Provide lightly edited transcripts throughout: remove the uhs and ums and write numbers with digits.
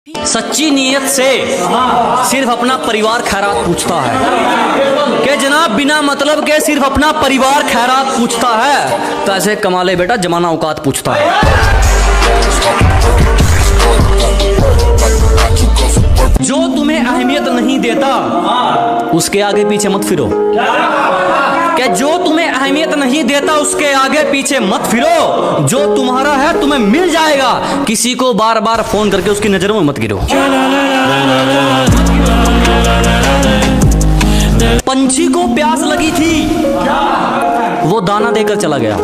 सच्ची नीयत से सिर्फ अपना परिवार खैरात पूछता है कि जनाब बिना मतलब के सिर्फ अपना परिवार खैरात पूछता है, पैसे कमा ले बेटा जमाना औकात पूछता है। जो तुम्हें अहमियत नहीं देता उसके आगे पीछे मत फिरो, कि जो तुम्हें अहमियत नहीं देता उसके आगे पीछे मत फिरो। जो तुम्हारा है तुम्हें मिल जाएगा, किसी को बार बार फोन करके उसकी नजरों में मत गिरो। पंछी को प्यास लगी थी, वो दाना देकर चला गया।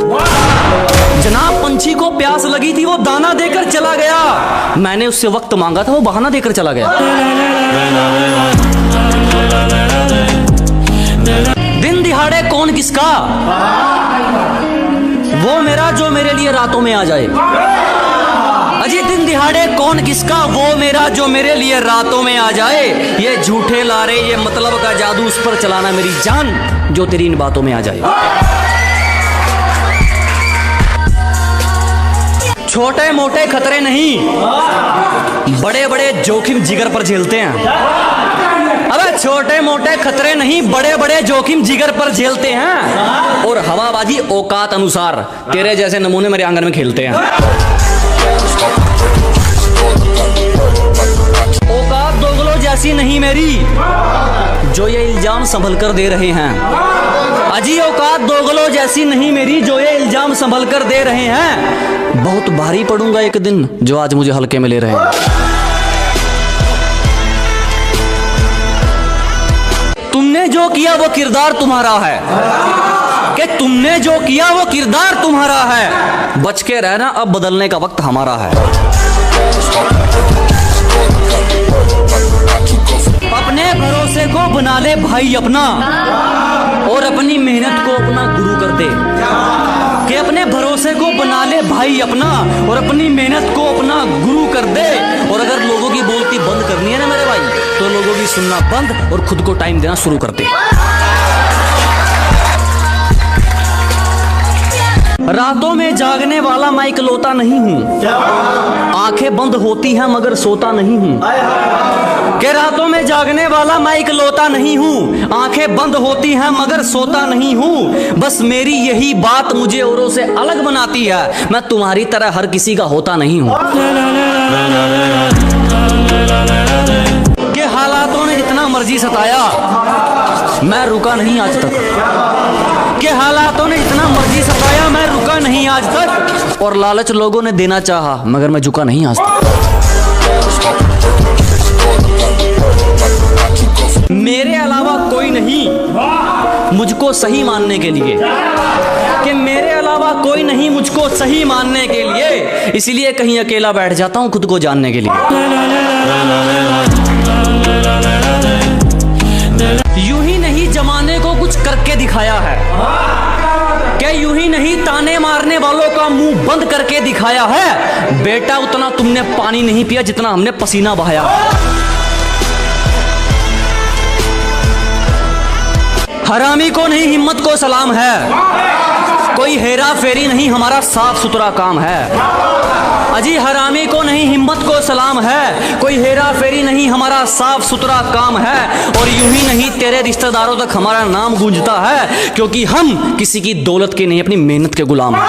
जनाब पंछी को प्यास लगी थी, वो दाना देकर चला गया। मैंने उससे वक्त मांगा था, वो बहाना देकर चला गया। दिन दिहाड़े कौन किसका, वो मेरा जो मेरे लिए रातों में आ जाए। अजी दिन दिहाड़े कौन किसका, वो मेरा जो मेरे लिए रातों में आ जाए। ये झूठे लारे ये मतलब का जादू उस पर चलाना मेरी जान, जो तेरी इन बातों में आ जाए। छोटे मोटे खतरे नहीं, बड़े बड़े जोखिम जिगर पर झेलते हैं। अबे छोटे मोटे खतरे नहीं, बड़े बड़े जोखिम जिगर पर झेलते हैं। और हवाबाजी औकात अनुसार तेरे जैसे नमूने मेरे आंगन में खेलते हैं। औकात दोगलो जैसी नहीं मेरी, जो ये इल्जाम संभल कर दे रहे हैं। अजी औकात दोगलो जैसी नहीं मेरी, जो ये इल्जाम संभल कर दे रहे हैं। बहुत भारी पड़ूंगा एक दिन, जो आज मुझे हल्के में ले रहे हैं। तुमने जो किया वो किरदार तुम्हारा है, कि तुमने जो किया वो किरदार तुम्हारा है। बच के रहना, अब बदलने का वक्त हमारा है। अपने भरोसे को बना ले भाई अपना, और अपनी मेहनत को अपना गुरु कर दे। कि अपने भरोसे को बना ले भाई अपना, और अपनी मेहनत को अपना गुरु कर दे। और अगर लोगों की बोलती बंद करनी है ना मेरे भाई, तो लोगों की सुनना बंद और खुद को टाइम देना शुरू कर दे। रातों में जागने वाला मैं इकलौता नहीं हूँ, आंखें बंद होती हैं मगर सोता नहीं हूँ। कि रातों में जागने वाला मैं इकलौता नहीं हूँ, आंखें बंद होती हैं मगर सोता नहीं हूँ। बस मेरी यही बात मुझे औरों से अलग बनाती है, मैं तुम्हारी तरह हर किसी का होता नहीं हूँ। कि हालातों ने जितना मर्जी सताया, मैं रुका नहीं आज तक। कि हालातों ने जितना मर्जी सताया, मैं रुका नहीं आज तक। और लालच लोगों ने देना चाहा, मगर मैं झुका नहीं आज तक। मेरे अलावा कोई नहीं मुझको सही मानने के लिए, कि मेरे अलावा कोई नहीं मुझको सही मानने के लिए। इसलिए कहीं अकेला बैठ जाता हूँ खुद को जानने के लिए। यूं ही नहीं जमाने को कुछ करके दिखाया है, क्या यूं ही नहीं ताने मारने वालों का मुंह बंद करके दिखाया है। बेटा उतना तुमने पानी नहीं पिया जितना हमने पसीना बहाया। हरामी को नहीं हिम्मत को सलाम है, कोई हेरा फेरी नहीं हमारा साफ सुथरा काम है। अजी हरामी को नहीं हिम्मत को सलाम है, कोई हेरा फेरी नहीं हमारा साफ सुथरा काम है। और यूं ही नहीं तेरे रिश्तेदारों तक हमारा नाम गूंजता है, क्योंकि हम किसी की दौलत के नहीं अपनी मेहनत के गुलाम हैं।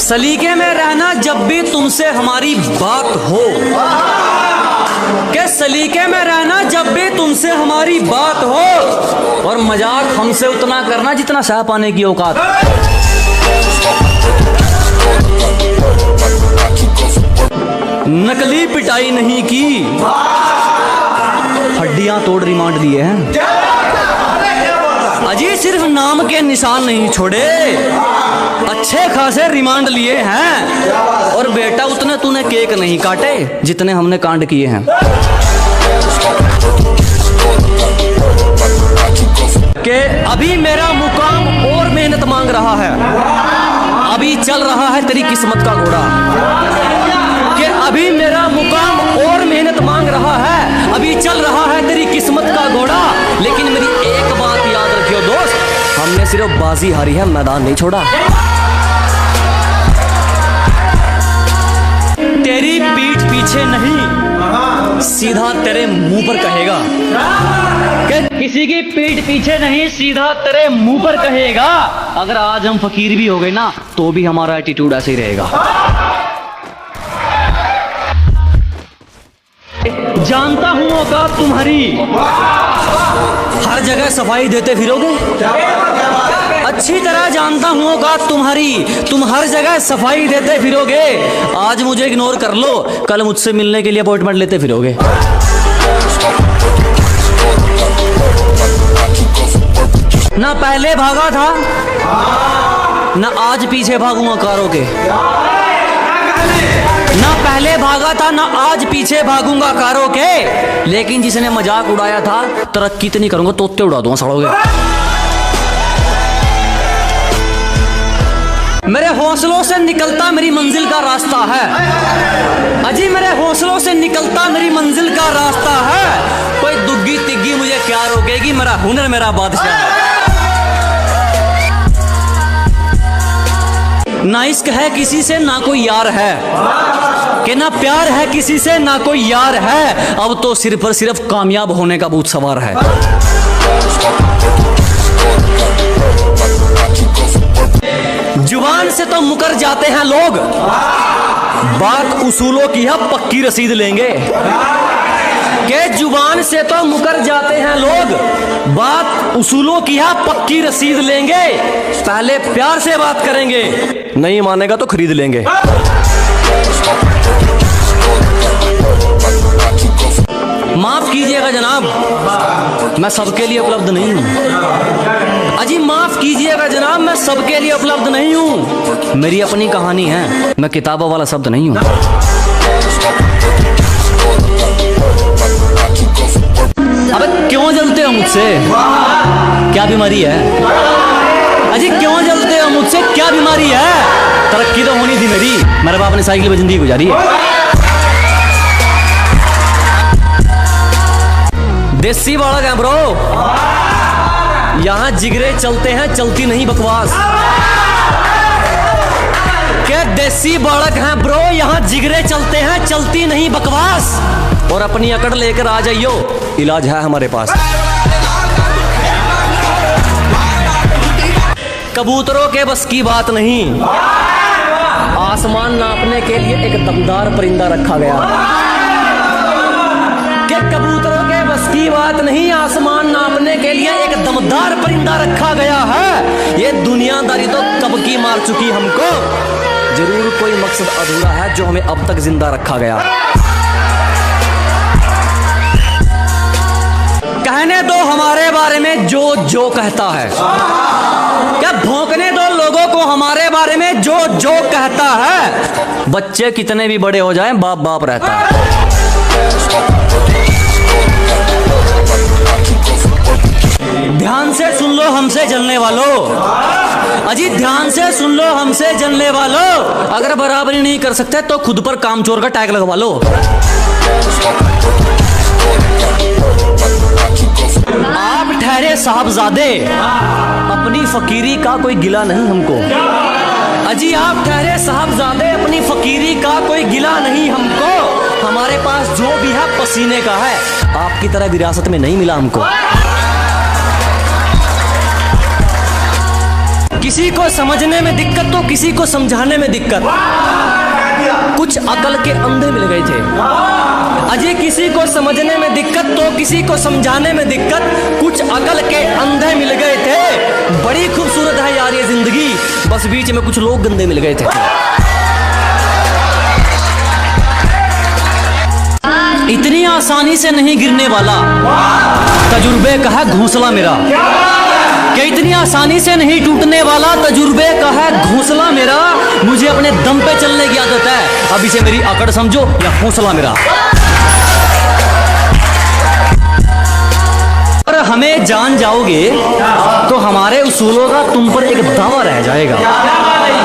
सलीके में रहना जब भी तुमसे हमारी बात हो, के सलीके में रहना जब भी तुमसे हमारी बात हो। और मजाक हमसे उतना करना जितना सह पाने की औकात। नकली पिटाई नहीं की, हड्डियां तोड़ रिमांड लिए हैं। अजी सिर्फ नाम के निशान नहीं छोड़े, अच्छे खासे रिमांड लिए हैं। और बेटा उतने तूने केक नहीं काटे जितने हमने कांड किए हैं। कि अभी मेरा मुकाम और मेहनत मांग रहा है, अभी चल रहा है तेरी किस्मत का घोड़ा। कि अभी मेरा मुकाम और मेहनत मांग रहा है, अभी चल रहा है तेरी किस्मत का घोड़ा। लेकिन मेरी एक बात याद रखियो दोस्त, हमने सिर्फ बाजी हारी है, मैदान नहीं छोड़ा। सीधा तेरे मुंह पर कहेगा कि किसी की पीठ पीछे नहीं, सीधा तेरे मुंह पर कहेगा। अगर आज हम फकीर भी हो गए ना तो भी हमारा एटीट्यूड ऐसे ही रहेगा। जानता हूं औकात तुम्हारी, हर जगह सफाई देते फिरोगे। अच्छी तरह जानता हूं औकात तुम्हारी, तुम हर जगह सफाई देते फिरोगे। आज मुझे इग्नोर कर लो, कल मुझसे मिलने के लिए अपॉइंटमेंट लेते फिरोगे। ना पहले भागा था ना आज पीछे भागूंगा कारों के। ना पहले भागा था ना आज पीछे भागूंगा कारों के। लेकिन जिसने मजाक उड़ाया था तरक्की तो नहीं करूंगा, तोते उड़ा दूंगा सड़ोगे। मेरे हौसलों से निकलता मेरी मंजिल का रास्ता है। अजी मेरे हौसलों से निकलता मेरी मंजिल का रास्ता है। कोई दुग्गी तिग्गी मुझे क्या रोकेगी, मेरा हुनर मेरा बादशाह है। ना इश्क है किसी से ना कोई यार है, कि ना प्यार है किसी से ना कोई यार है। अब तो सिर पर सिर्फ कामयाब होने का भूत सवार है। जुबान से तो मुकर जाते हैं लोग, बात उसूलों की है पक्की रसीद लेंगे। के जुबान से तो मुकर जाते हैं लोग, बात उसूलों की है पक्की रसीद लेंगे। पहले प्यार से बात करेंगे, नहीं मानेगा तो खरीद लेंगे। माफ कीजिएगा जनाब, मैं सबके लिए उपलब्ध नहीं हूँ। अजी माफ कीजिएगा जनाब, मैं सबके लिए उपलब्ध नहीं हूँ। मेरी अपनी कहानी है, मैं किताबों वाला शब्द नहीं हूँ। अबे क्यों जलते हो मुझसे, क्या बीमारी है? अजी क्यों जलते हो मुझसे, क्या बीमारी है? तरक्की तो होनी थी मेरी, मेरे बाप ने साइकिल पे जिंदगी गुजारी है। देसी बालक है ब्रो, यहाँ जिगरे चलते हैं, चलती नहीं बकवास। क्या देसी बालक हैं ब्रो, यहाँ जिगरे चलते हैं, चलती नहीं बकवास। और अपनी अकड़ लेकर आ जाइयो, इलाज है हमारे पास। कबूतरों के बस की बात नहीं, आसमान नापने के लिए एक दमदार परिंदा रखा गया। कि कबूतरों के बस की बात नहीं, आसमान नापने के लिए एक दमदार परिंदा रखा गया है। ये दुनियादारी तो कब की मार चुकी हमको, जरूर कोई मकसद अधूरा है जो हमें अब तक जिंदा रखा गया। कहने दो हमारे बारे में जो जो कहता है, क्या भौंकने दो लोगों को हमारे बारे में जो जो कहता है। बच्चे कितने भी बड़े हो जाएं, बाप बाप रहता है। ध्यान से सुन लो हमसे जलने वालों, अजी ध्यान से सुन लो हमसे जलने वालों। अगर बराबरी नहीं कर सकते तो खुद पर कामचोर का टैग लगवा लो। आप ठहरे साहबजादे, अपनी फकीरी का कोई गिला नहीं हमको। अजी आप ठहरे साहबजादे, अपनी फकीरी का कोई गिला नहीं हमको। हमारे पास जो भी है पसीने का है, आपकी तरह विरासत में नहीं मिला हमको। किसी को समझने में दिक्कत तो किसी को समझाने में दिक्कत। कुछ अकल के अंधे मिल गए थे। अजय किसी को समझने में दिक्कत तो किसी को समझाने में दिक्कत। कुछ अकल के अंधे मिल गए थे। बड़ी खूबसूरत है यार ये जिंदगी, बस बीच में कुछ लोग गंदे मिल गए थे। इतनी आसानी से नहीं गिरने वाला, तजुर्बे का है घोंसला मेरा। कि इतनी आसानी से नहीं टूटने वाला, तजुर्बे का है घोंसला मेरा। मुझे अपने दम पे चलने की आदत है, अब इसे मेरी अकड़ समझो या हौसला मेरा। और हमें जान जाओगे तो हमारे उसूलों का तुम पर एक दावा रह जाएगा।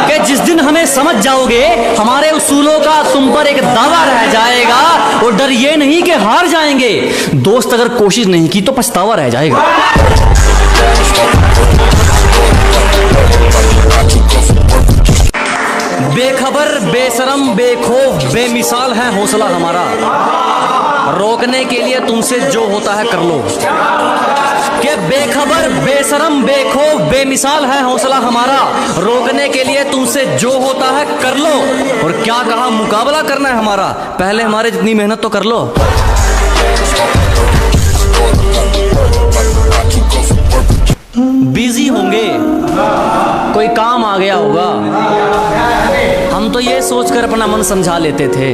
कि जिस दिन हमें समझ जाओगे, हमारे उसूलों का तुम पर एक दावा रह जाएगा। और डर ये नहीं कि हार जाएंगे, दोस्त अगर कोशिश नहीं की तो पछतावा रह जाएगा। बेखबर, बेशरम, बेखौफ, बेमिसाल है हौसला हमारा। रोकने के लिए तुमसे जो होता है कर लो। कि बेखबर बेशरम बेखौफ बेमिसाल है हौसला हमारा, रोकने के लिए तुमसे जो होता है कर लो। और क्या कहा, मुकाबला करना है हमारा, पहले हमारे जितनी मेहनत तो कर लो। बिजी होंगे, कोई काम आ गया होगा, हम तो ये सोचकर अपना मन समझा लेते थे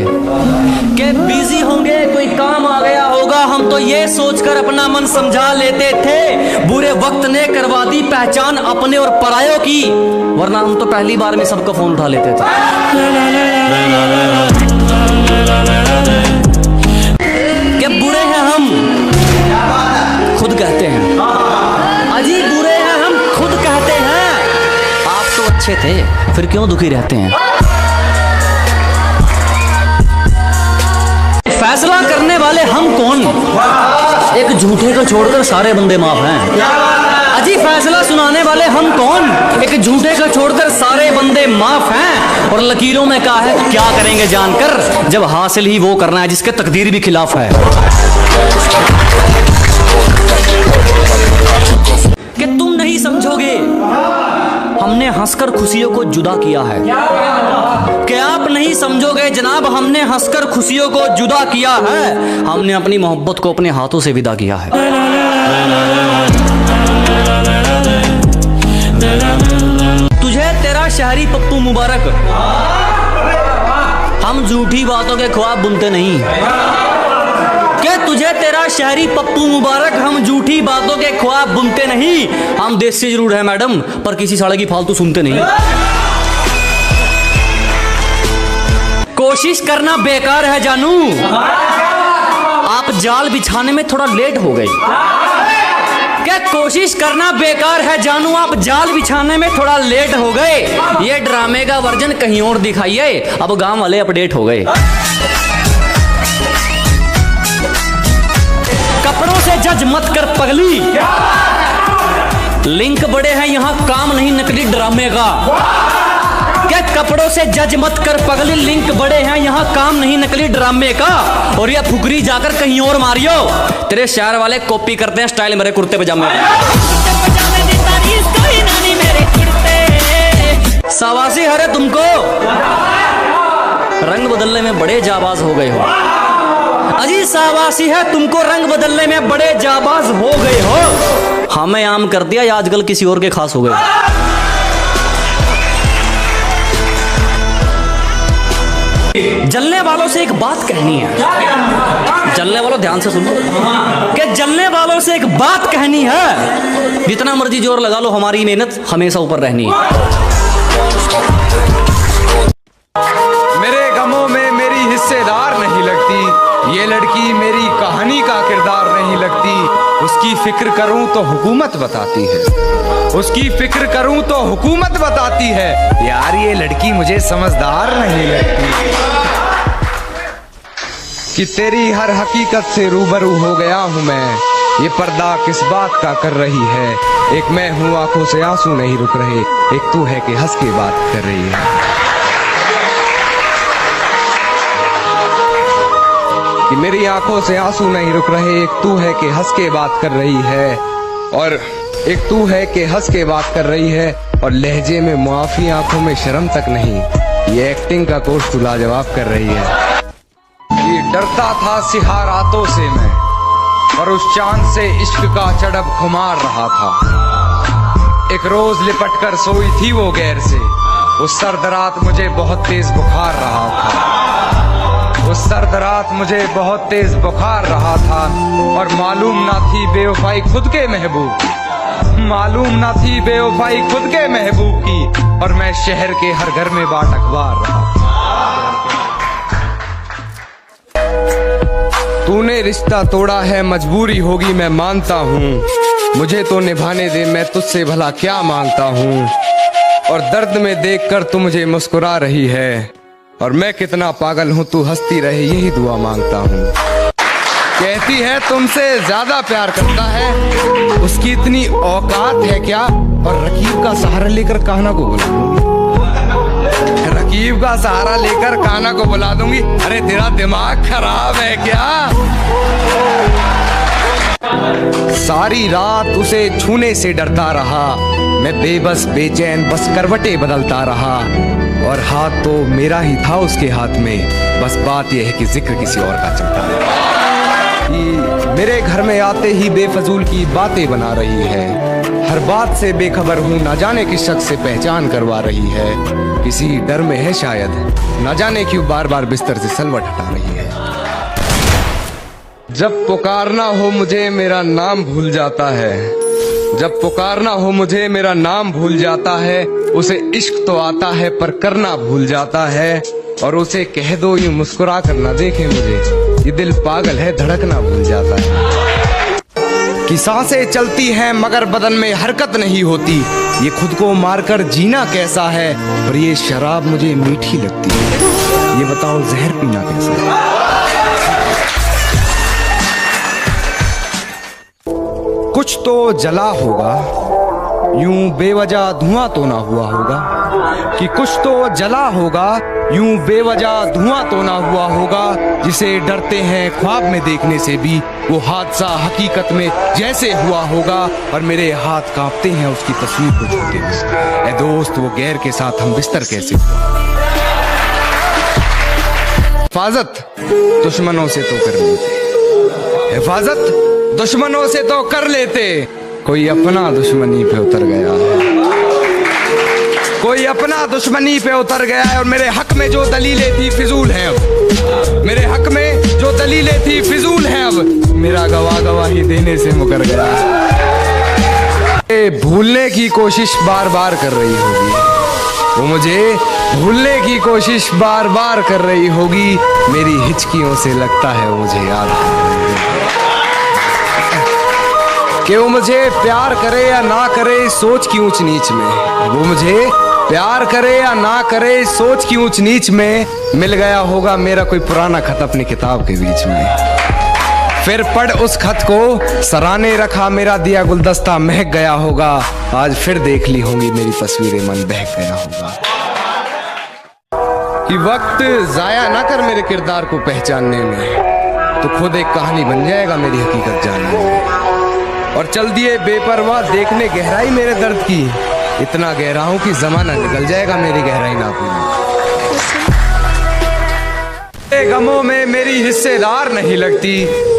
कि बिजी होंगे, कोई काम आ गया होगा, हम तो ये सोचकर अपना मन समझा लेते थे। बुरे वक्त ने करवा दी पहचान अपने और परायों की, वरना हम तो पहली बार में सबका फोन उठा लेते थे। कि बुरे हैं हम खुद कहते हैं, अजी बुरे हैं हम खुद कहते हैं, आप तो अच्छे थे फिर क्यों दुखी रहते हैं। फैसला करने वाले हम कौन, एक झूठे को छोड़कर सारे बंदे माफ हैं। अजी फैसला सुनाने वाले हम कौन, एक झूठे को छोड़कर सारे बंदे माफ हैं। और लकीरों में कहा है क्या करेंगे जानकर, जब हासिल ही वो करना है जिसके तकदीर भी खिलाफ है। कि तुम नहीं समझोगे हमने हंसकर खुशियों को जुदा किया है, कि आप नहीं समझोगे जनाब हमने हंसकर खुशियों को जुदा किया है, हमने अपनी मोहब्बत को अपने हाथों से विदा किया है। तुझे तेरा शहरी पप्पू मुबारक, हम झूठी बातों के ख्वाब बुनते नहीं। कि तुझे तेरा शहरी पप्पू मुबारक, हम झूठी बातों के ख्वाब बुनते नहीं। हम देसी जरूर है मैडम, पर किसी साले की फालतू सुनते नहीं। कोशिश करना बेकार है जानू, आप जाल बिछाने में थोड़ा लेट हो गए। क्या कोशिश करना बेकार है जानू, आप जाल बिछाने में थोड़ा लेट हो गए। ये ड्रामे का वर्जन कहीं और दिखाइए, अब गांव वाले अपडेट हो गए। कपड़ों से जज मत कर पगली, लिंक बड़े हैं यहाँ काम नहीं नकली ड्रामे का। क्या कपड़ों से जज मत कर पगली, लिंक बड़े हैं यहाँ काम नहीं नकली ड्रामे का। और ये फुकरी जाकर कहीं और मारियो, तेरे शहर वाले कॉपी करते हैं स्टाइल मेरे कुर्ते पजामे। सवासी हरे तुमको, रंग बदलने में बड़े जाबाज हो गए हो। अजी सावासी है तुमको, रंग बदलने में बड़े जाबाज हो गए हो। हमें आम कर दिया, आजकल किसी और के खास हो गए। जलने वालों से एक बात कहनी है, जलने वालों ध्यान से सुनो, कि जलने वालों से एक बात कहनी है, जितना मर्जी जोर लगा लो हमारी मेहनत हमेशा ऊपर रहनी है। मेरे गमों में मेरी हिस्सेदार नहीं लगती, ये लड़की मेरी कहानी का किरदार नहीं लगती। उसकी फिक्र करूं तो हुकूमत बताती है, उसकी फिक्र करूं तो हुकूमत बताती है। यार ये लड़की मुझे समझदार नहीं लगती। कि तेरी हर हकीकत से रूबरू हो गया हूं मैं, ये पर्दा किस बात का कर रही है। एक मैं हूं आंखों से आंसू नहीं रुक रहे, एक तू है कि हंस के बात कर रही है। कि मेरी आंखों से आंसू नहीं रुक रहे, एक तू है कि हंस के बात कर रही है। और एक तू है कि हंस के बात कर रही है, और लहजे में मुआफी आंखों में शर्म तक नहीं, ये एक्टिंग का कोर्स तू लाजवाब कर रही है। ये डरता था सिहा रातों से मैं, और उस चांद से इश्क का चढ़ब खुमार रहा था। एक रोज लिपट कर सोई थी वो गैर से, उस सर्द रात मुझे बहुत तेज बुखार रहा था। उस सर्द रात मुझे बहुत तेज बुखार रहा था, और मालूम ना थी बेवफाई खुद के महबूब, मालूम ना थी बेवफाई खुद के महबूब की। और मैं शहर के हर घर में बाट अखबार रहा। तूने रिश्ता तोड़ा है मजबूरी होगी मैं मानता हूँ, मुझे तो निभाने दे मैं तुझसे भला क्या मांगता हूँ। और दर्द में देखकर तू मुझे मुस्कुरा रही है, और मैं कितना पागल हूँ तू हंसती रहे यही दुआ मांगता हूँ। कहती है तुमसे ज्यादा प्यार करता है, उसकी इतनी औकात है क्या। और रकीब का सहारा लेकर कहना को बोला, रकीब का सहारा लेकर कान्हा को बुला दूंगी। अरे तेरा दिमाग खराब है क्या? सारी रात उसे छूने से डरता रहा, मैं बेबस बेचैन बस करवटें बदलता रहा, और हाथ तो मेरा ही था उसके हाथ में, बस बात यह है कि जिक्र किसी और का चलता है। कि मेरे घर में आते ही बेफजूल की बातें बना रही है, हर बात से बेखबर हूँ, ना जाने किस शख्स से पहचान करवा रही है, किसी डर में है शायद, ना जाने क्यों बार बार बिस्तर से सलवट हटा रही है। जब पुकारना हो मुझे मेरा नाम भूल जाता है, जब पुकारना हो मुझे मेरा नाम भूल जाता है, उसे इश्क तो आता है पर करना भूल जाता है, और उसे कह दो यूं मुस्कुरा कर ना देखे मुझे, ये दिल पागल है धड़कना भूल जाता है। कि सांसें चलती हैं मगर बदन में हरकत नहीं होती, ये खुद को मारकर जीना कैसा है, और ये शराब मुझे मीठी लगती है, ये बताओ जहर पीना कैसा है। कुछ तो जला होगा, यूं बेवजह धुआं तो ना हुआ होगा, कि कुछ तो जला होगा, यूं बेवजह धुआं तो ना हुआ होगा, जिसे डरते हैं ख्वाब में देखने से भी, वो हादसा हकीकत में जैसे हुआ होगा, और मेरे हाथ कांपते हैं उसकी तस्वीर को छूते हुए। ऐ दोस्त वो गैर के साथ हम बिस्तर कैसे हुआ। हिफाजत दुश्मनों से तो कर लेते, हिफाजत दुश्मनों से तो कर लेते, कोई अपना दुश्मनी पे उतर गया है, कोई अपना दुश्मनी पे उतर गया है, और मेरे हक में जो दलीलें थी फिजूल हैं अब, मेरे हक में जो दलीलें थी फिजूल हैं अब, मेरा गवाही देने से मुकर गया है। भूलने की कोशिश बार बार कर रही होगी, वो मुझे भूलने की कोशिश बार बार कर रही होगी, मेरी हिचकियों से लगता है वो मुझे याद कि वो मुझे प्यार करे या ना करे सोच की ऊंच नीच में, वो मुझे प्यार करे या ना करे सोच की ऊंच नीच में, मिल गया होगा मेरा कोई पुराना खत अपनी किताब के बीच में, फिर पढ़ उस खत को सराहने रखा मेरा दिया गुलदस्ता महक गया होगा, आज फिर देख ली होंगी मेरी तस्वीरें मन बहक गया होगा। कि वक्त जाया ना कर मेरे किरदार को पहचानने में, तो खुद एक कहानी बन जाएगा मेरी हकीकत जानने में, और चल दिए बेपरवाह देखने गहराई मेरे दर्द की, इतना गहरा हूं कि जमाना निकल जाएगा मेरी गहराई नापूरी। गमों में मेरी हिस्सेदार नहीं लगती,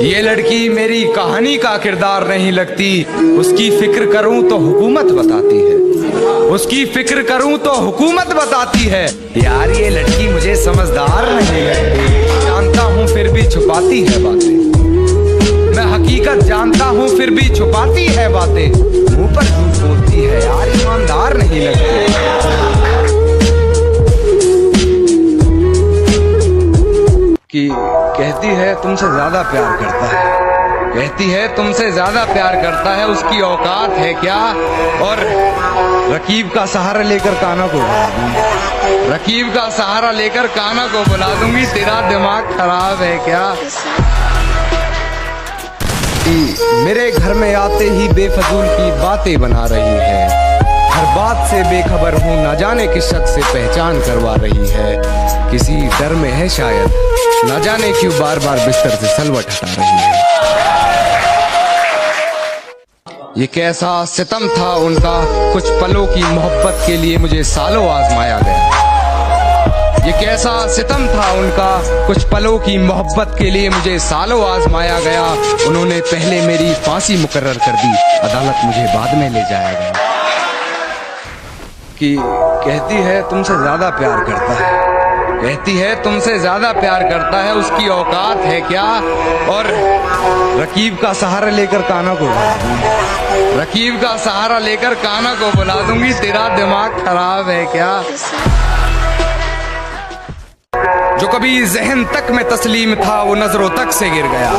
ये लड़की मेरी कहानी का किरदार नहीं लगती, उसकी फिक्र करूं तो हुकूमत बताती है, उसकी फिक्र करूं तो हुकूमत बताती है, यार ये लड़की मुझे समझदार नहीं लगती, जानता हूं फिर भी छुपाती है बातें, मैं हकीकत जानता हूँ फिर भी छुपाती है बातें, मुंह पर झूठ बोलती है, यार ईमानदार नहीं लगती। कि कहती है तुमसे ज्यादा प्यार करता है, कहती है तुमसे ज्यादा प्यार करता है, उसकी औकात है क्या, और रकीब का सहारा लेकर कान्हा को बुला दूंगी, रकीब का सहारा लेकर कान्हा को बुला दूंगी, तेरा दिमाग खराब है क्या। मेरे घर में आते ही बेफजूल की बातें बना रही है, हर बात से बेखबर हूँ, ना जाने किस शख्स से पहचान करवा रही है, किसी डर में है शायद, ना जाने क्यों बार बार बिस्तर से सलवट हटा रही है। ये कैसा सितम था उनका, कुछ पलों की मोहब्बत के लिए मुझे सालों आजमाया गया, ये कैसा सितम था उनका, कुछ पलों की मोहब्बत के लिए मुझे सालों आजमाया गया, उन्होंने पहले मेरी फांसी मुकर्रर कर दी, अदालत मुझे बाद में ले जाया गया। कि कहती है तुमसे ज्यादा प्यार करता है, कहती है तुमसे ज्यादा प्यार करता है, उसकी औकात है क्या, और रकीब का सहारा लेकर कान्हा को बुला दूंगी, रकीब का सहारा लेकर कान्हा को बुला दूंगी, तेरा दिमाग खराब है क्या। जो कभी जहन तक में तस्लीम था वो नजरों तक से गिर गया,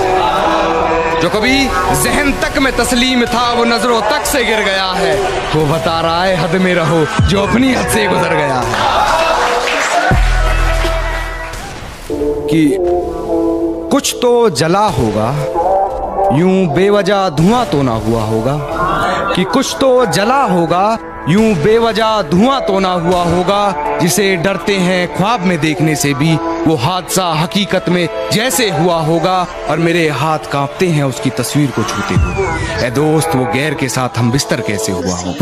जो कभी जहन तक में तस्लीम था वो नजरों तक से गिर गया है, वो बता रहा है हद में रहो जो अपनी हद से गुजर गया है। कि कुछ तो जला होगा, यूं बेवजह धुआं तो ना हुआ होगा, कि कुछ तो जला होगा, यूं बेवजह धुआं तो ना हुआ होगा जिसे डरते हैं ख्वाब में देखने से भी। वो हादसा हकीकत में जैसे हुआ होगा और मेरे हाथ कांपते हैं उसकी तस्वीर को छूते हुए। ऐ दोस्त, वो गैर के साथ हम बिस्तर कैसे हुआ हो।